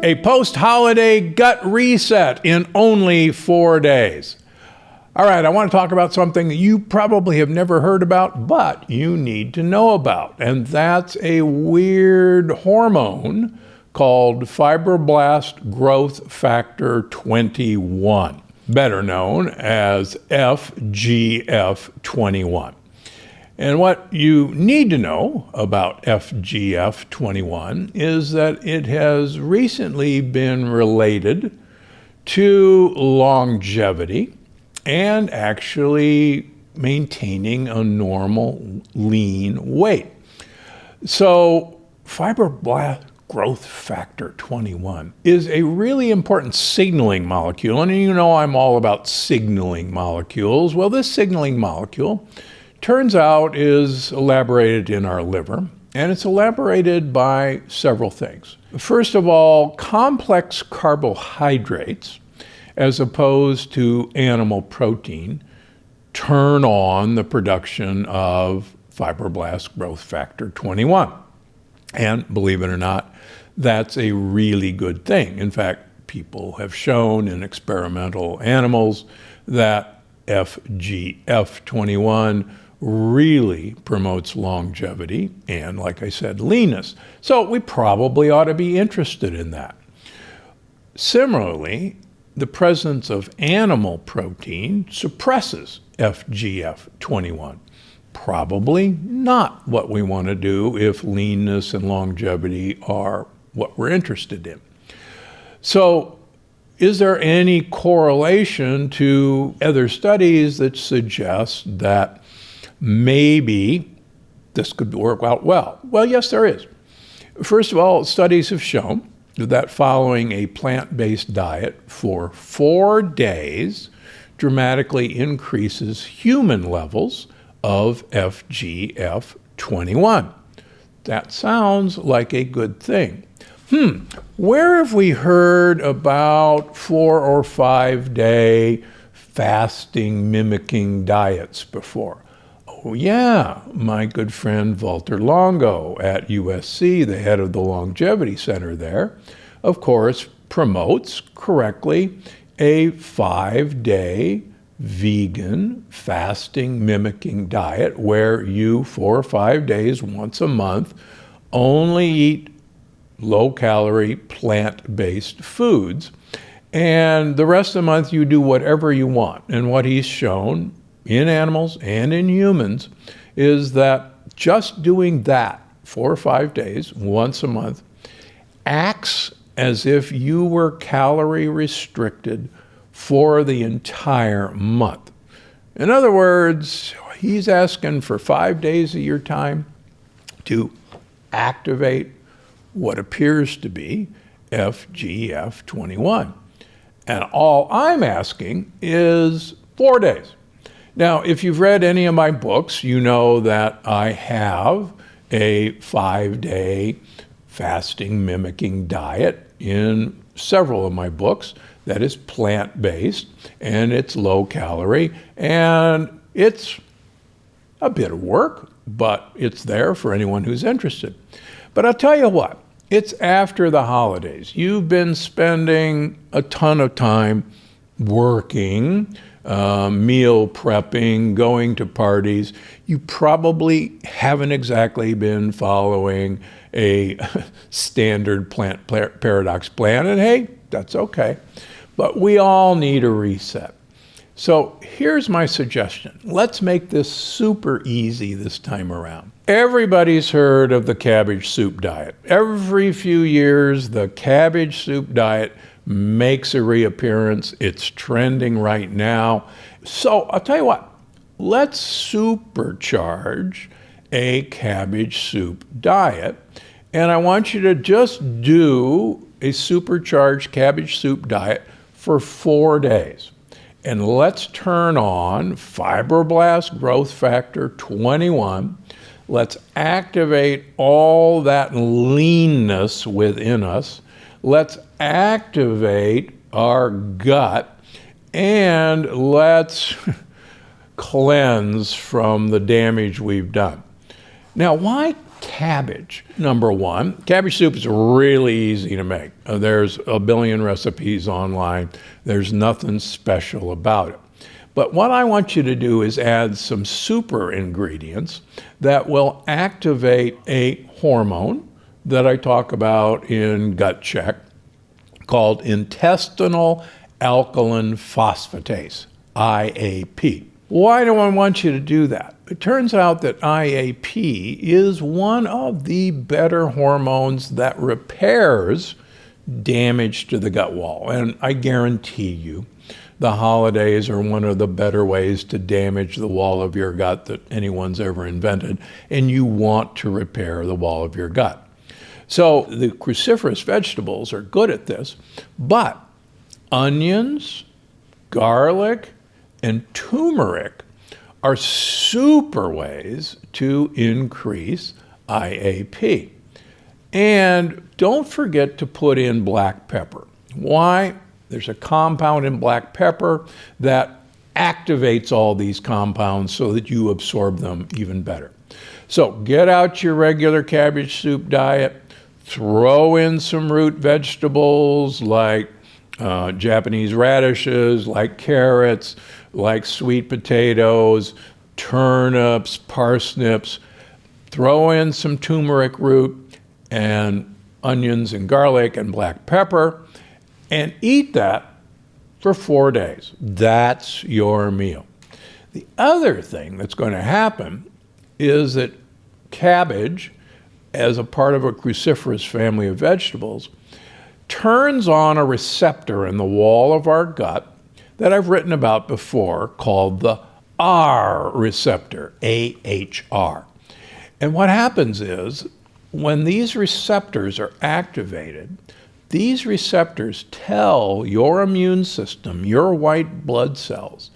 A post-holiday gut reset in only 4 days. All right, I want to talk about something that you probably have never heard about, but you need to know about. And that's a weird hormone called fibroblast growth factor 21, better known as FGF21. And what you need to know about FGF21 is that it has recently been related to longevity and actually maintaining a normal lean weight. So fibroblast growth factor 21 is a really important signaling molecule. And you know I'm all about signaling molecules. Well, this signaling molecule turns out is elaborated in our liver, and it's elaborated by several things. First of all, complex carbohydrates, as opposed to animal protein, turn on the production of fibroblast growth factor 21. And believe it or not, that's a really good thing. In fact, people have shown in experimental animals that FGF21 really promotes longevity and, like I said, leanness. So we probably ought to be interested in that. Similarly, the presence of animal protein suppresses FGF21. Probably not what we want to do if leanness and longevity are what we're interested in. So, is there any correlation to other studies that suggest that maybe this could work out well? Well, yes, there is. First of all, studies have shown that following a plant-based diet for 4 days dramatically increases human levels of FGF21. That sounds like a good thing. Where have we heard about 4 or 5 day fasting mimicking diets before? Oh yeah, my good friend Walter Longo at USC, the head of the Longevity Center there, of course, promotes correctly a 5-day vegan fasting mimicking diet where you, 4 or 5 days, once a month, only eat low-calorie, plant-based foods. And the rest of the month, you do whatever you want. And what he's shown in animals and in humans is that just doing that 4 or 5 days, once a month, acts as if you were calorie restricted for the entire month. In other words, he's asking for 5 days of your time to activate what appears to be FGF21. And all I'm asking is 4 days. Now, if you've read any of my books, you know that I have a 5-day fasting mimicking diet in several of my books that is plant-based and it's low calorie and it's a bit of work, but it's there for anyone who's interested. But I'll tell you what, it's after the holidays. You've been spending a ton of time working, meal prepping, going to parties. You probably haven't exactly been following a standard plant paradox plan, and hey, that's okay. But we all need a reset. So here's my suggestion. Let's make this super easy this time around. Everybody's heard of the cabbage soup diet. Every few years, the cabbage soup diet makes a reappearance. It's trending right now. So I'll tell you what, let's supercharge a cabbage soup diet. And I want you to just do a supercharged cabbage soup diet for 4 days. And let's turn on fibroblast growth factor 21. Let's activate all that leanness within us. Let's activate our gut and let's cleanse from the damage we've done. Now, why cabbage. Number one, cabbage soup is really easy to make. There's a billion recipes online. There's nothing special about it. But what I want you to do is add some super ingredients that will activate a hormone that I talk about in Gut Check called intestinal alkaline phosphatase, IAP. Why do I want you to do that? It turns out that IAP is one of the better hormones that repairs damage to the gut wall. And I guarantee you, the holidays are one of the better ways to damage the wall of your gut that anyone's ever invented, and you want to repair the wall of your gut. So the cruciferous vegetables are good at this, but onions, garlic, and turmeric are super ways to increase IAP. And don't forget to put in black pepper. Why? There's a compound in black pepper that activates all these compounds so that you absorb them even better. So get out your regular cabbage soup diet, throw in some root vegetables like Japanese radishes, like carrots, like sweet potatoes, turnips, parsnips. Throw in some turmeric root and onions and garlic and black pepper, and eat that for 4 days. That's your meal. The other thing that's going to happen is that cabbage, as a part of a cruciferous family of vegetables, turns on a receptor in the wall of our gut that I've written about before called the R receptor, AHR. And what happens is when these receptors are activated, these receptors tell your immune system, your white blood cells,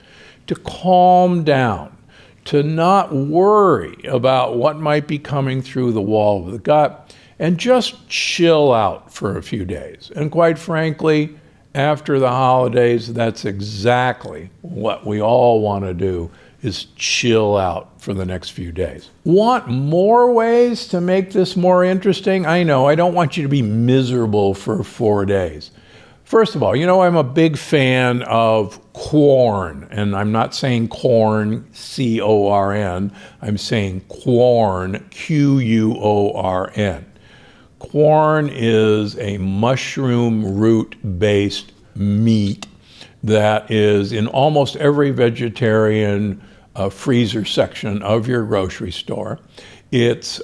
to calm down, to not worry about what might be coming through the wall of the gut, and just chill out for a few days. And quite frankly, after the holidays, that's exactly what we all want to do, is chill out for the next few days. Want more ways to make this more interesting? I know, I don't want you to be miserable for 4 days. First of all, I'm a big fan of corn, and I'm not saying corn, C-O-R-N, I'm saying Quorn, Q-U-O-R-N. Corn is a mushroom root-based meat that is in almost every vegetarian freezer section of your grocery store. It's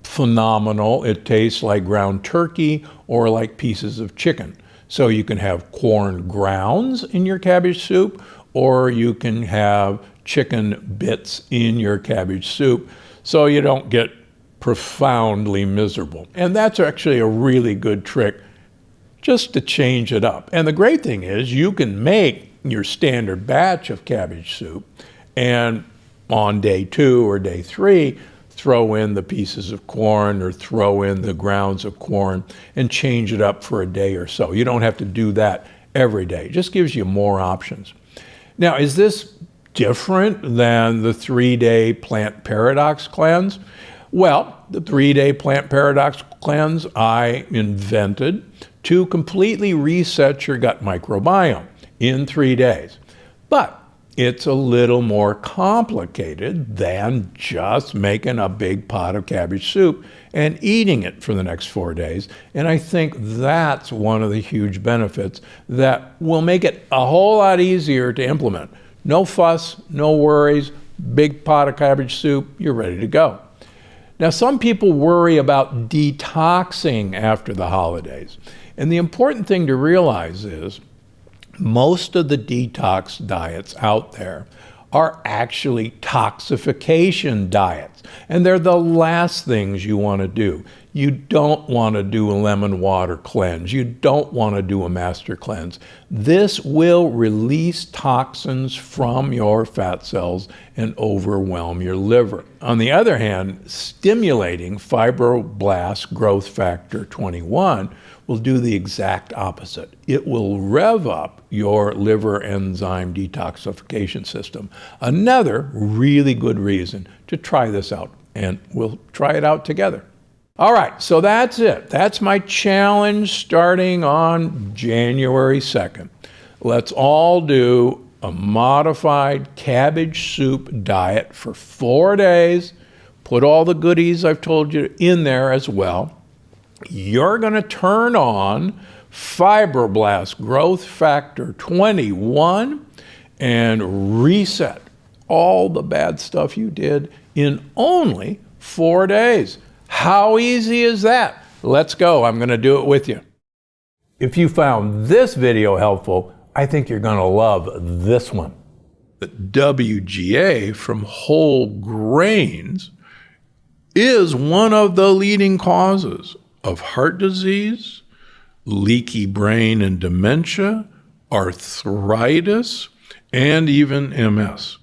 phenomenal. It tastes like ground turkey or like pieces of chicken. So you can have corn grounds in your cabbage soup, or you can have chicken bits in your cabbage soup so you don't get profoundly miserable. And that's actually a really good trick just to change it up. And the great thing is you can make your standard batch of cabbage soup and on day 2 or day 3, throw in the pieces of corn or throw in the grounds of corn and change it up for a day or so. You don't have to do that every day. It just gives you more options. Now, is this different than the 3-day plant paradox cleanse? Well, the 3-day plant paradox cleanse I invented to completely reset your gut microbiome in 3 days. But it's a little more complicated than just making a big pot of cabbage soup and eating it for the next 4 days. And I think that's one of the huge benefits that will make it a whole lot easier to implement. No fuss, no worries, big pot of cabbage soup, you're ready to go. Now, some people worry about detoxing after the holidays. And the important thing to realize is most of the detox diets out there are actually toxification diets. And they're the last things you want to do. You don't want to do a lemon water cleanse. You don't want to do a master cleanse. This will release toxins from your fat cells and overwhelm your liver. On the other hand, stimulating fibroblast growth factor 21 will do the exact opposite. It will rev up your liver enzyme detoxification system. Another really good reason to try this out. and we'll try it out together. All right, so that's it. That's my challenge starting on January 2nd. Let's all do a modified cabbage soup diet for 4 days. Put all the goodies I've told you in there as well. You're going to turn on Fibroblast Growth Factor 21 and reset all the bad stuff you did in only 4 days. How easy is that? Let's go. I'm going to do it with you. If you found this video helpful, I think you're going to love this one. The WGA from whole grains is one of the leading causes of heart disease, leaky brain and dementia, arthritis, and even MS.